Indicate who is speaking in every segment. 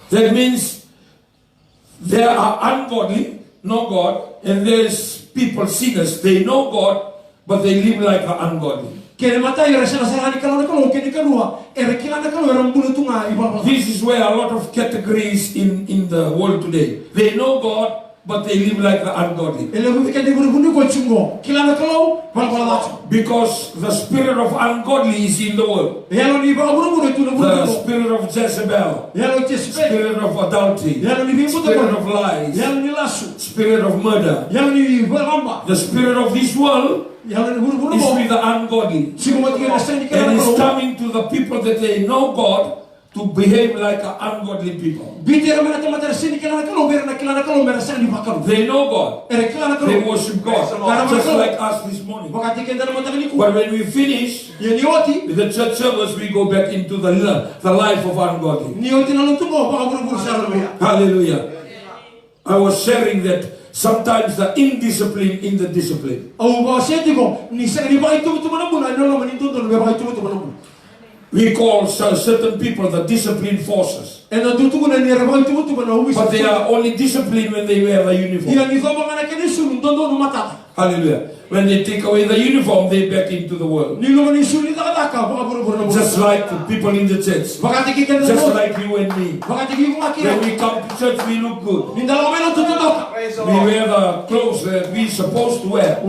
Speaker 1: That means there are ungodly, no God, and there's people, sinners, they know God, but they live like the ungodly. This is where a lot of categories in the world today. They know God, but they live like the ungodly. Because the spirit of ungodly is in the world. The spirit of Jezebel, spirit of adultery, spirit of lies, spirit of murder. The spirit of this world is with the ungodly. And it's coming to the people that they know God to behave like ungodly people. They know God. They worship God. Just like us this morning. But when we finish the church service, we go back into the life of ungodly. Hallelujah. I was sharing that sometimes the indiscipline in the discipline. We call certain people the discipline forces. But they are only disciplined when they wear the uniform. Hallelujah. When they take away the uniform, they back into the world. Just like the people in the church. Just like you and me. When we come to church, we look good. We wear the clothes that we're supposed to wear.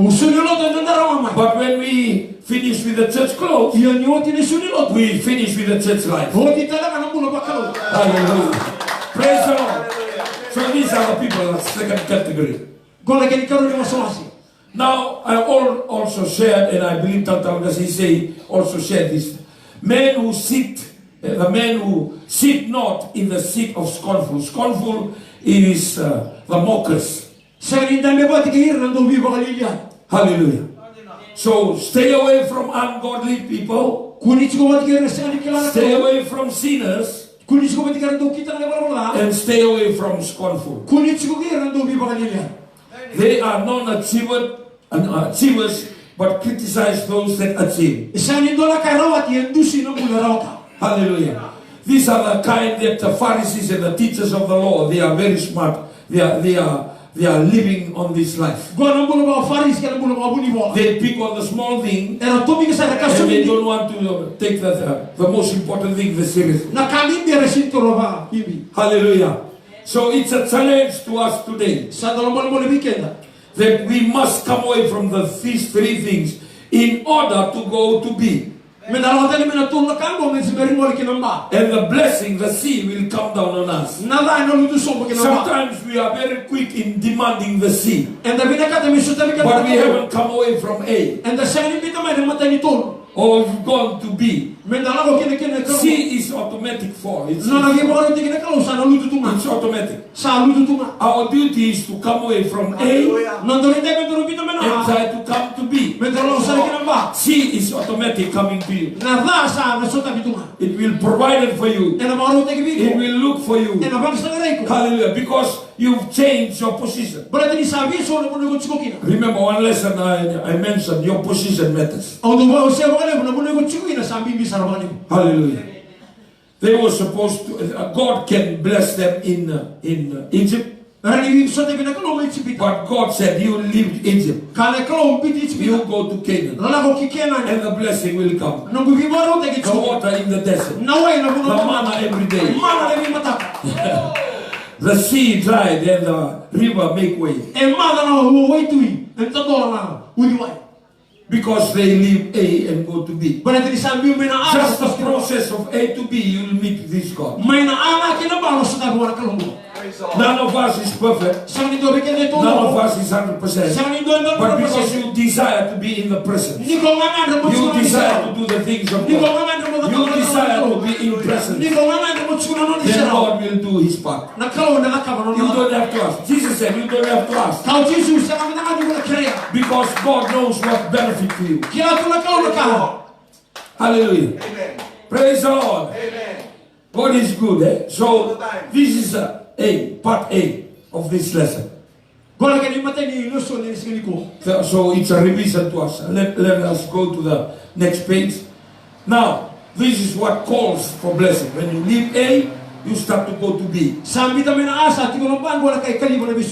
Speaker 1: But when we finish with the church clothes, we finish with the church life. Hallelujah. Praise the Lord. So these are the people, the second category. Now, I also shared, and I believe Tata Agassi also shared this. Men who sit, the men who sit not in the seat of scornful. Scornful is the mockers. Hallelujah. So stay away from ungodly people. Stay away from sinners. And stay away from scornful. They are non-achievers, but criticize those that achieve. Hallelujah. These are the kind that the Pharisees and the teachers of the law, they are very smart. They are living on this life. They pick on the small thing, and they don't want to take the most important thing seriously. Hallelujah. So it's a challenge to us today that we must come away from these three things in order to go to be. And the blessing, the sea will come down on us. Sometimes we are very quick in demanding the sea, but we haven't come away from A. Or we've gone to B. C is automatic fall. It's automatic. Our duty is to come away from A and try to come to B. C is automatic coming to you. It will provide it for you. It will look for you. Hallelujah. Because you've changed your position. Remember one lesson I mentioned, your position matters. Hallelujah. They were supposed to, God can bless them in Egypt. But God said, you leave Egypt. You go to Canaan. And the blessing will come. The water in the desert. The manna every day. The sea dried and the river make way. Because they leave A and go to B. Just the process of A to B, you will meet this God. None of us is perfect. None of us is 100%. But because you desire to be in the presence, you desire to do the things of God, you desire to be in presence, then God will do His part. You don't have to ask. Jesus said you don't have to ask. Because God knows what benefit to you. Hallelujah. Amen. Praise the Lord. Amen. God is good. Eh? So this is part A of this lesson. So it's a revision to us. Let us go to the next page. Now, this is what calls for blessing. When you leave A you start to go to B.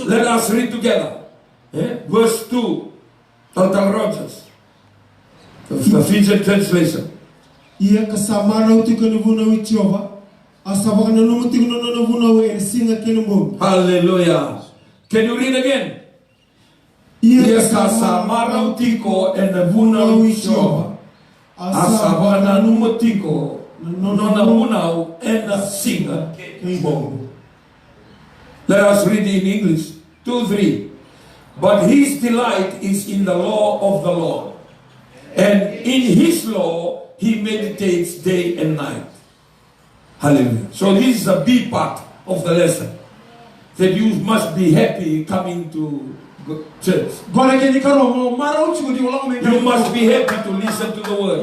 Speaker 1: Let us read together. Verse 2, Total Rogers, the Ephesian translation. Hallelujah. Can you read again? Ia kasamara utiko enavuna uchiova. Asabana numotiko nona munau ena singa bomb. Let us read in English. 2-3. But his delight is in the law of the Lord, and in his law he meditates day and night. Hallelujah. So this is a B part of the lesson, that you must be happy coming to church. You must be happy to listen to the word.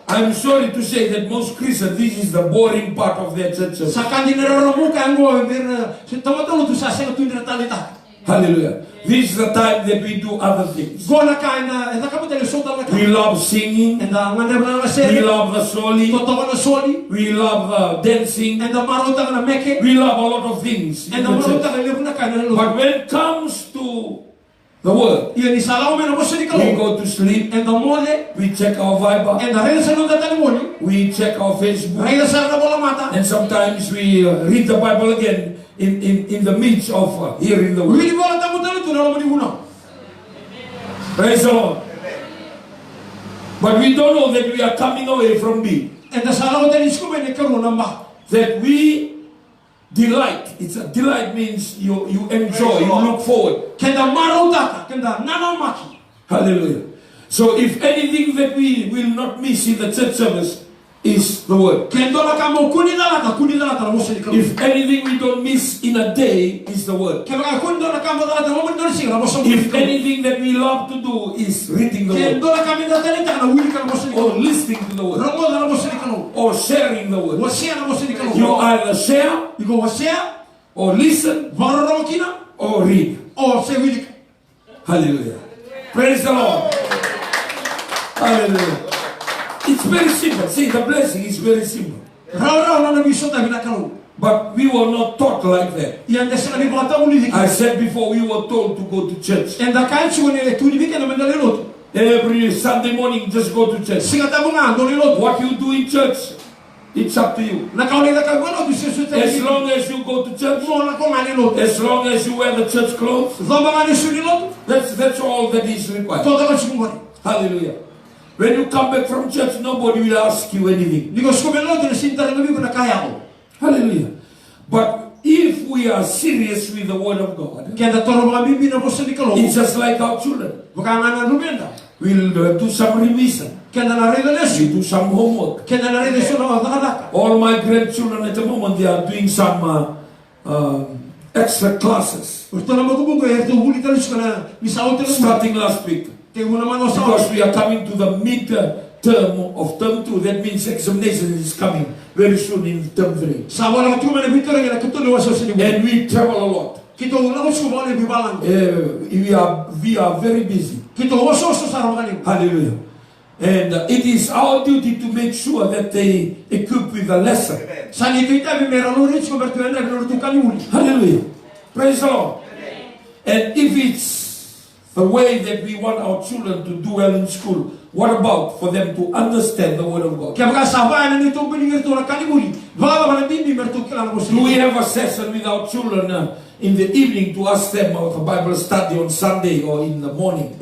Speaker 1: I'm sorry to say that most Christians, this is the boring part of their churches. Hallelujah. This is the time that we do other things. We love singing. We love the soli. We love the dancing. We love a lot of things in the church. But when it comes to the word, we go to sleep. We check our Bible. We check our Facebook. And sometimes we read the Bible again in the midst of hearing the word. Praise the Lord. But we don't know that we are coming away from B. That we delight. It's a delight means you enjoy, you look forward. Hallelujah. So if anything that we will not miss in the church service is the word. If anything we don't miss in a day is the word. If anything that we love to do is reading the word, or listening to the word, or sharing the word, you either share, or listen, or read. Hallelujah. Praise the Lord. Hallelujah. It's very simple. See, the blessing is very simple. But we were not taught like that. I said before, we were told to go to church. Every Sunday morning, just go to church. What you do in church, it's up to you. As long as you go to church, as long as you wear the church clothes, that's all that is required. Hallelujah. When you come back from church, nobody will ask you anything. Hallelujah. But if we are serious with the word of God, it's just like our children. We'll do some revision. We do some homework. All my grandchildren at the moment, they are doing some extra classes. Starting last week. Because we are coming to the mid-term of term 2, that means examination is coming very soon in term 3. And we travel a lot. We are very busy. Hallelujah. And it is our duty to make sure that they equip with a lesson. Hallelujah. Praise the Lord. And if it's the way that we want our children to do well in school, what about for them to understand the word of God? Do we have a session with our children in the evening to ask them about the Bible study on Sunday or in the morning?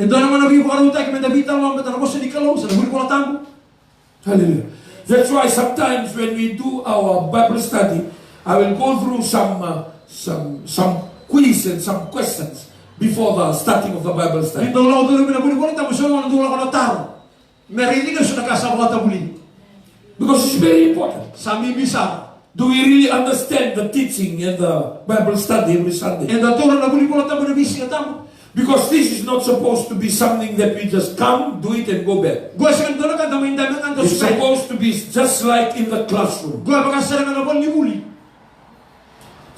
Speaker 1: Hallelujah. That's why sometimes when we do our Bible study, I will go through some quiz and some questions before the starting of the Bible study. Because it's very important. Do we really understand the teaching and the Bible study every Sunday? Because this is not supposed to be something that we just come, do it and go back. It's supposed to be just like in the classroom.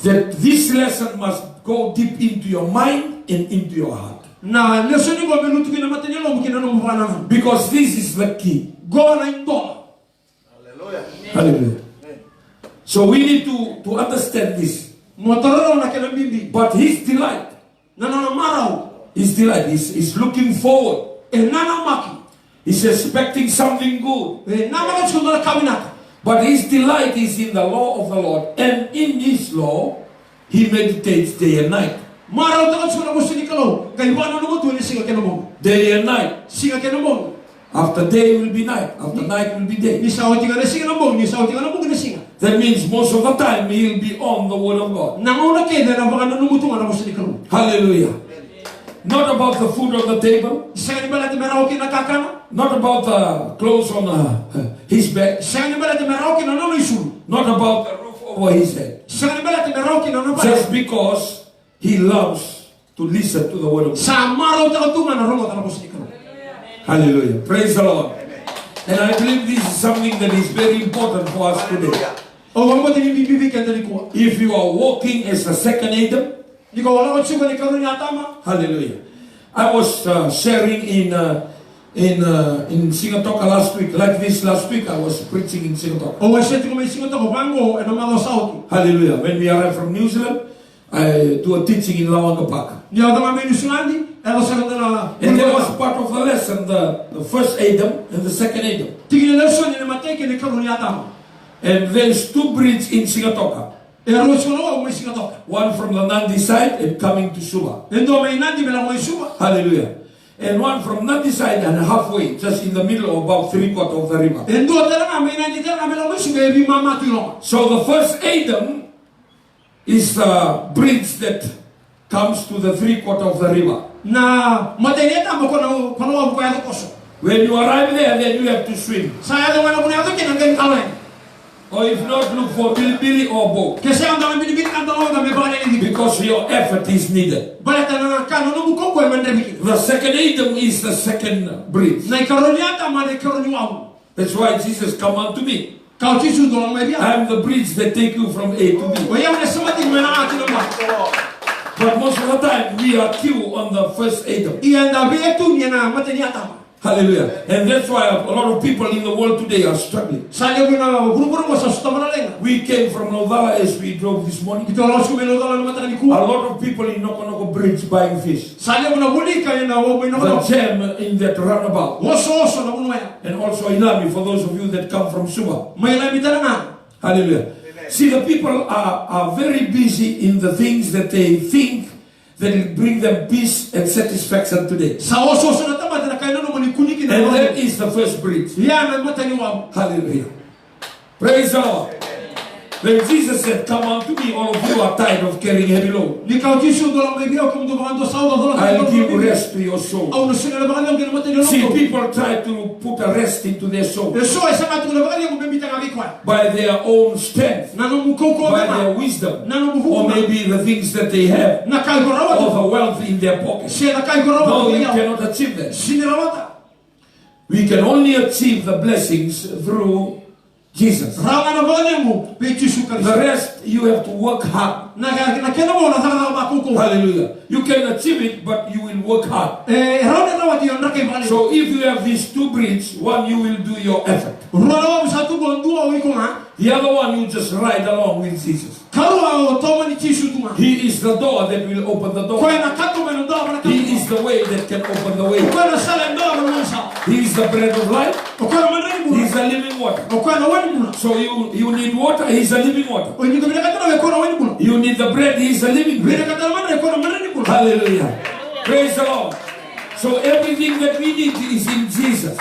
Speaker 1: That this lesson must go deep into your mind and into your heart. Because this is the key. Hallelujah. Hallelujah. So we need to understand this. But his delight, he's looking forward. He's expecting something good. But his delight is in the law of the Lord, and in his law he meditates day and night. Day and night. After day will be night, after night will be day. That means most of the time he'll be on the word of God. Hallelujah. Not about the food on the table. Not about the clothes on his bed. Not about the roof over his head. Just because he loves to listen to the word of God. Hallelujah. Praise the Lord. And I believe this is something that is very important for us today. If you are walking as a second Adam, hallelujah. I was sharing in Singatoka last week. Like this last week, I was preaching in Singatoka. Hallelujah. When we arrived from New Zealand, I do a teaching in Lawanga Park. And there was part of the lesson, the first Adam and the second Adam. And there's two bridges in Singatoka. One from the Nandi side and coming to Suba. Hallelujah. And one from Nandi side and halfway, just in the middle of about 3/4 of the river. So the first Adam is the bridge that comes to the 3/4 of the river. When you arrive there, then you have to swim. Or if not, look for bilibili or boat. Because your effort is needed. The second Adam is the second bridge. That's why Jesus come unto me. I am the bridge that take you from A to B. But most of the time we are queued on the first Adam. Hallelujah. And that's why a lot of people in the world today are struggling. We came from Novara as we drove this morning. A lot of people in Nokonoko Bridge buying fish. The jam in that runabout. And also in Lami for those of you that come from Suba. Hallelujah. See, the people are very busy in the things that they think that will bring them peace and satisfaction today. And that is the first bridge. Hallelujah. Praise the Lord. When Jesus said, come unto me, all of you are tired of carrying heavy load, I'll give rest to your soul. See, people try to put a rest into their soul by their own strength, by their wisdom, or maybe the things that they have, or the wealth in their pockets. No, you cannot achieve that. We can only achieve the blessings through Jesus. The rest, you have to work hard. Hallelujah. You can achieve it, but you will work hard. So if you have these two bridges, one you will do your effort. The other one you just ride along with Jesus. He is the door that will open the door. He is the way that can open the way. He is the bread of life. He is the living water. So you need water, he is the living water. You need the bread, he is the living bread. Hallelujah. Praise the Lord. So everything that we need is in Jesus.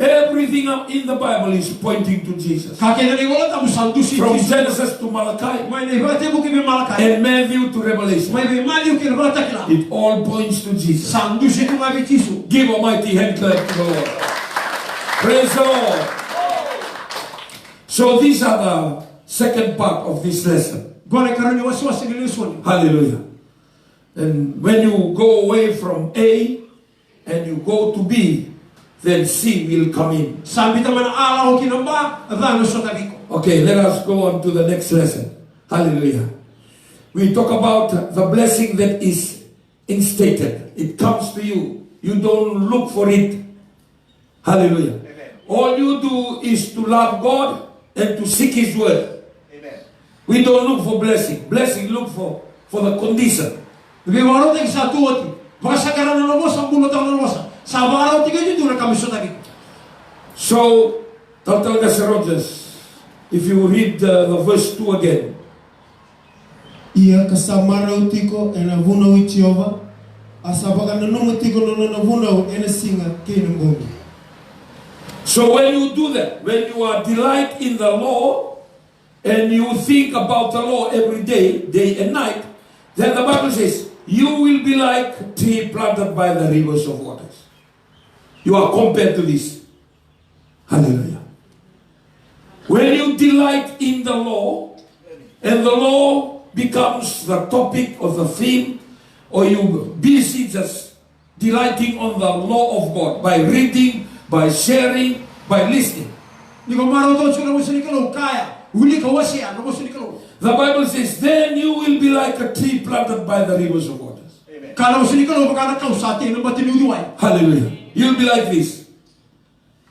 Speaker 1: Everything in the Bible is pointing to Jesus. From Genesis to Malachi and Matthew to Revelation, it all points to Jesus. Give a mighty hand clap to the Lord. Praise the Lord. So these are the second part of this lesson. Hallelujah. And when you go away from A and you go to B, then C will come in. Okay, let us go on to the next lesson. Hallelujah. We talk about the blessing that is instated. It comes to you. You don't look for it. Hallelujah. all you do is to love God and to seek His word. Amen. We don't look for blessing. Blessing look for the condition. So, Dr. Rogers, if you read the verse 2 again.
Speaker 2: Ia kasamara utiko ena vuna uchiova asabaka nanomo tiko nono vuna ena singa kene mbongi.
Speaker 1: So when you do that, when you are delight in the law and you think about the law every day, day and night, then the Bible says you will be like a tree planted by the rivers of waters. You are compared to this. Hallelujah. When you delight in the law and the law becomes the topic or the theme, or you busy just delighting on the law of God by reading, by sharing, by listening. The Bible says, then you will be like a tree planted by the rivers of waters. Amen. Hallelujah. You'll be like this.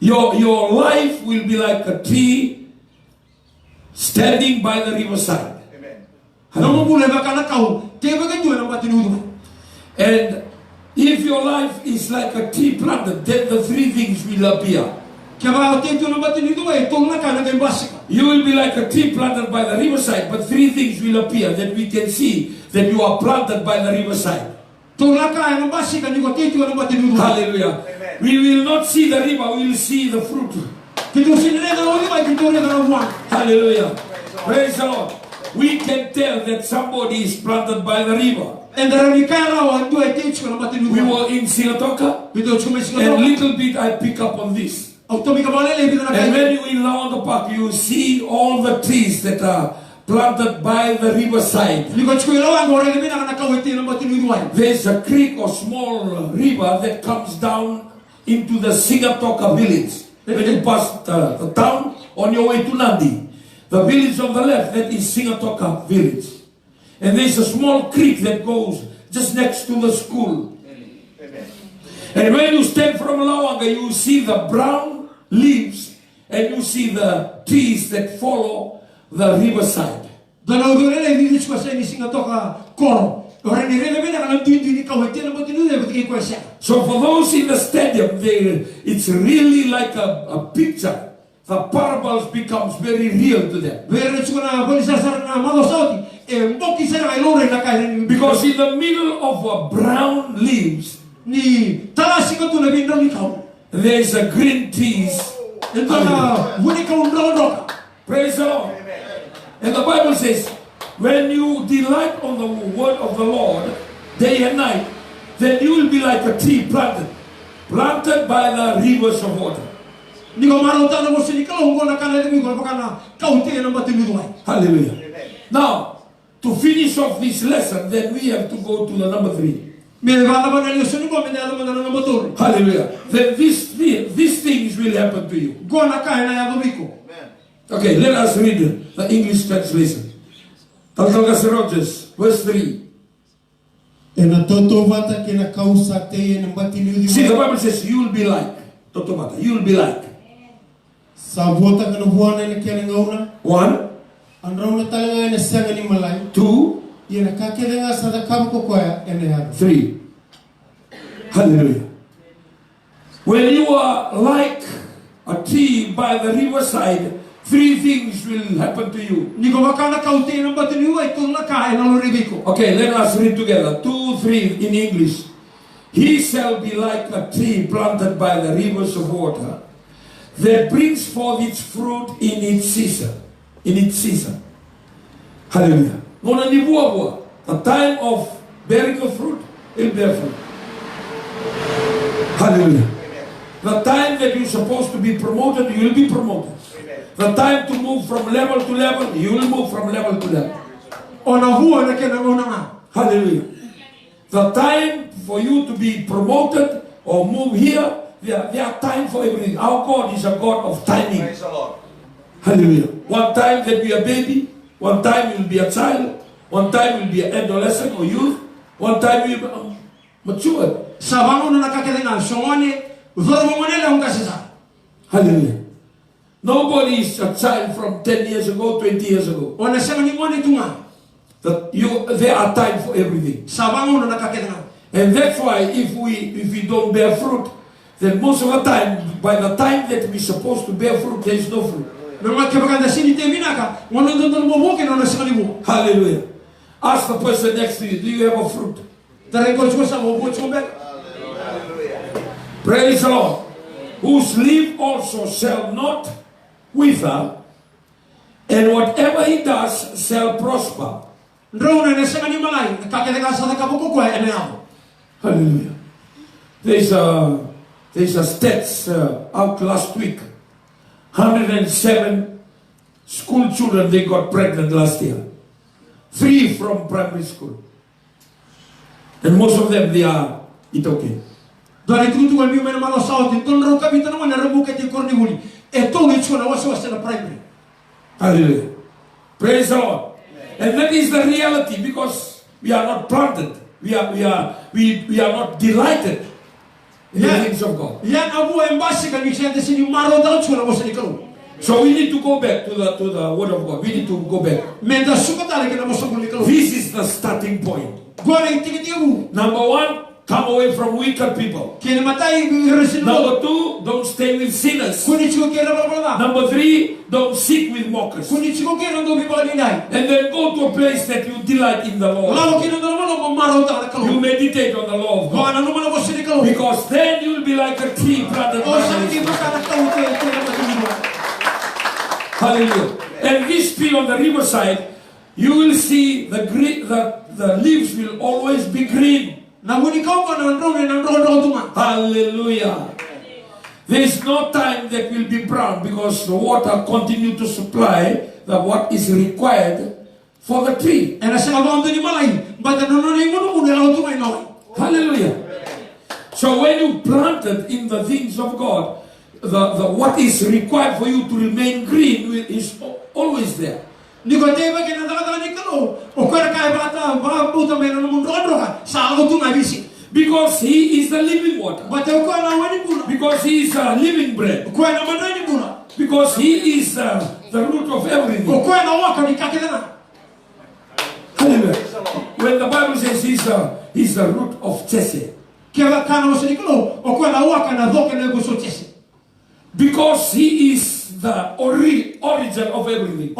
Speaker 1: Your life will be like a tree standing by the riverside. And if your life is like a tree planted, then the three things will appear. You will be like a tree planted by the riverside, but three things will appear that we can see that you are planted by the riverside. Hallelujah. Amen. We will not see the river, we will see the fruit. Hallelujah. Praise the Lord. We can tell that somebody is planted by the river. We were in Sigatoka, and little bit I pick up on this. And when you in Lawanga Park, you see all the trees that are planted by the riverside. There's a creek or small river that comes down into the Sigatoka village. When you pass the town on your way to Nandi, the village on the left, that is Sigatoka village. And there's a small creek that goes just next to the school. Amen. And when you stand from Lawanga, you see the brown leaves and you see the trees that follow the riverside. So for those in the stadium, it's really like a picture. The parables becomes very real to them. Because in the middle of brown leaves, there is a green trees. Praise the Lord. And the Bible says, when you delight on the word of the Lord day and night, then you will be like a tree planted by the rivers of water. Hallelujah. Now, to finish off this lesson, then we have to go to the number 3. Hallelujah. Then these things will happen to you. Okay, let us read the English translation. Dr. Rogers, verse 3. See, the Bible says you will be like. You will be like. 1. 2. 3. Hallelujah. When you are like a tree by the riverside, 3 things will happen to you. Okay, let us read together. 2, 3 in English. He shall be like a tree planted by the rivers of water that brings forth its fruit in its season. In its season. Hallelujah. The time of bearing of fruit, it will bear fruit. Hallelujah. The time that you're supposed to be promoted, you will be promoted. The time to move from level to level, you will move from level to level. Hallelujah. The time for you to be promoted or move here, there are time for everything. Our God is a God of timing. Praise the Lord. Hallelujah. One time that we are a baby, one time you will be a child, one time you will be an adolescent or youth, one time you will be mature. Hallelujah. Nobody is a child from 10 years ago, 20 years ago. There are time for everything. And that's why if we don't bear fruit, then most of the time, by the time that we're supposed to bear fruit, there is no fruit. Hallelujah. Ask the person next to you, do you have a fruit? Praise the Lord. Whose leaf also shall not wither, and whatever he does shall prosper. Hallelujah. There's a stats out last week. 107 school children, they got pregnant last year. 3 from primary school. And most of them, they are okay. Hallelujah. Praise the Lord. And that is the reality, because we are not planted. We are not delighted in the things of God. So we need to go back to the Word of God. We need to go back. This is the starting point. Number 1, come away from wicked people. Number 2, don't stay with sinners. Number 3, don't sit with mockers. And then go to a place that you delight in the Lord. You meditate on the law of God. Because then you'll be like a tree planted by the river. Hallelujah. And this tree on the riverside, you will see the leaves will always be green. Hallelujah. There is no time that will be brown, because the water continue to supply what is required for the tree. Hallelujah. So when you planted in the things of God, the what is required for you to remain green is always there. Because He is the living water. Because He is the living bread. Because He is the root of everything. Hallelujah. When the Bible says He's the root of Jesse. Because He is the origin of everything.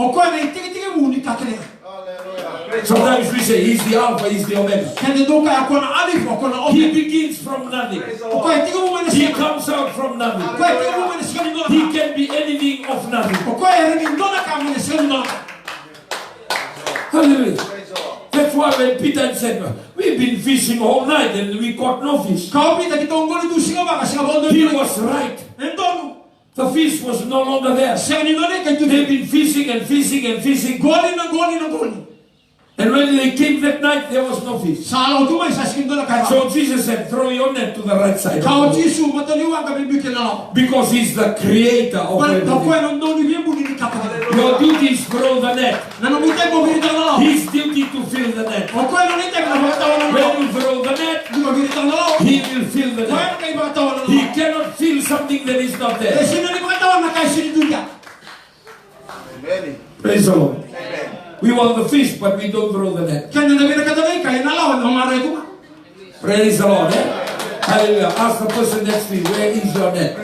Speaker 1: Sometimes we say He's the Alpha, He's the Omega. He begins from nothing. He comes out from nothing. He can be anything of nothing. Hallelujah. That's why when Peter said, we've been fishing all night and we caught no fish. He was right. The fish was no longer there. They've been fishing and fishing and fishing. And when they came that night, there was no fish. So Jesus said, throw your net to the right side. Because He's the creator of everything. Your duty is to throw the net. His duty to fill the net. When you throw the net, He will fill the net. He cannot fill something that is not there. Praise the Lord. We want the fish, but we don't throw the net. Praise the Lord. Hallelujah. Ask the person next to you, where is your net?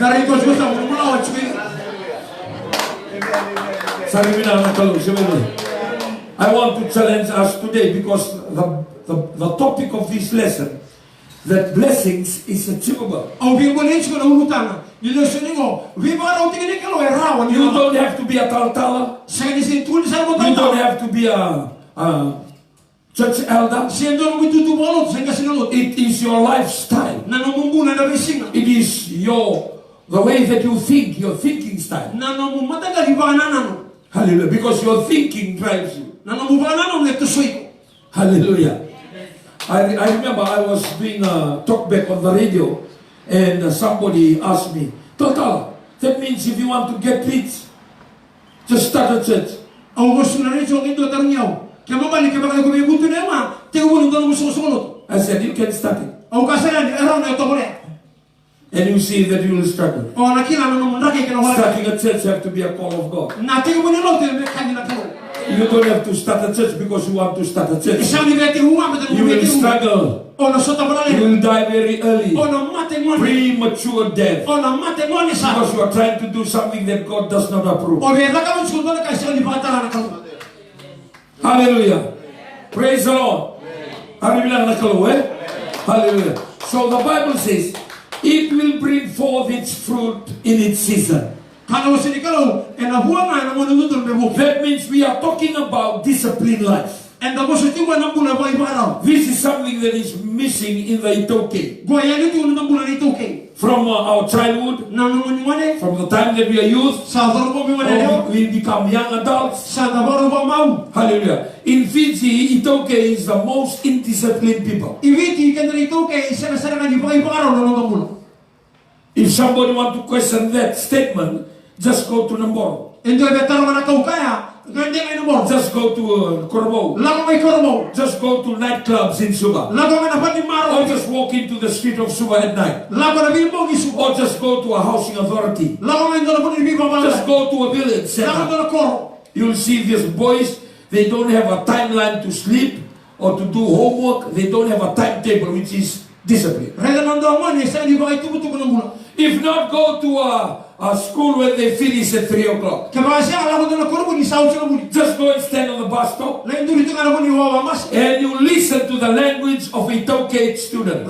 Speaker 1: I want to challenge us today, because the topic of this lesson, that blessings is achievable. You don't have to be a taltala. You don't have to be a church elder. It is your lifestyle. It is the way that you think, your thinking style. Hallelujah. Because your thinking drives you. Hallelujah. I remember I was doing a talk back on the radio, and somebody asked me, Taltala, that means if you want to get rich, just start a church. I said, you can start it. And you see that you will struggle.
Speaker 2: O na kila no mundake ke no wala.
Speaker 1: Starting a church have to be a call of God.
Speaker 2: Na te mo no te me kanila po.
Speaker 1: You don't have to start a church because you want to start a church.
Speaker 2: You
Speaker 1: will struggle. You will die very early. Premature death. Because you are trying to do something that God does not approve. Hallelujah. Praise the Lord. Hallelujah. So the Bible says, it will bring forth its fruit in its season. That means we are talking about disciplined life. This is something that is missing in the Itoke. From our childhood, from the time that we are youth, we become young adults. Hallelujah. In Fiji, Itoke is the most indisciplined people. If somebody wants to question that statement, just go to Namboro. Just go to Korbo. Just go to nightclubs in Suba. Or just walk into the street of Suba at night. Or just go to a housing authority. Just go to a village center. You'll see these boys, they don't have a timeline to sleep or to do homework. They don't have a timetable, which is discipline. If not, go to a school where they finish at 3 o'clock. Just go and stand on the bus stop. And you listen to the language of a Itoke student.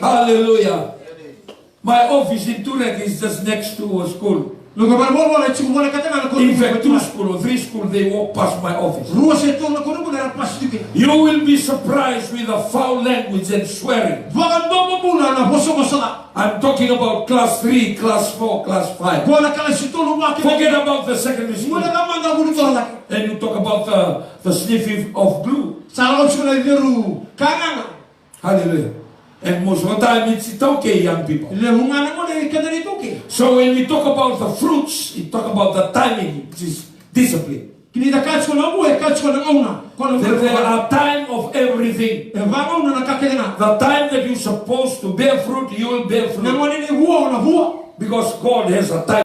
Speaker 1: Hallelujah. My office in Turek is just next to a school. In fact, 2 schools or 3 schools, they walk past my office. You will be surprised with the foul language and swearing. I'm talking about class 3, class 4, class 5. Forget about the secondary school. And you talk about the sniffing of glue. Hallelujah. And most of the time it's Itoke young people. So when we talk about the fruits, we talk about the timing, which is discipline. There are time of everything. The time that you're supposed to bear fruit, you will bear fruit. Because God has a time.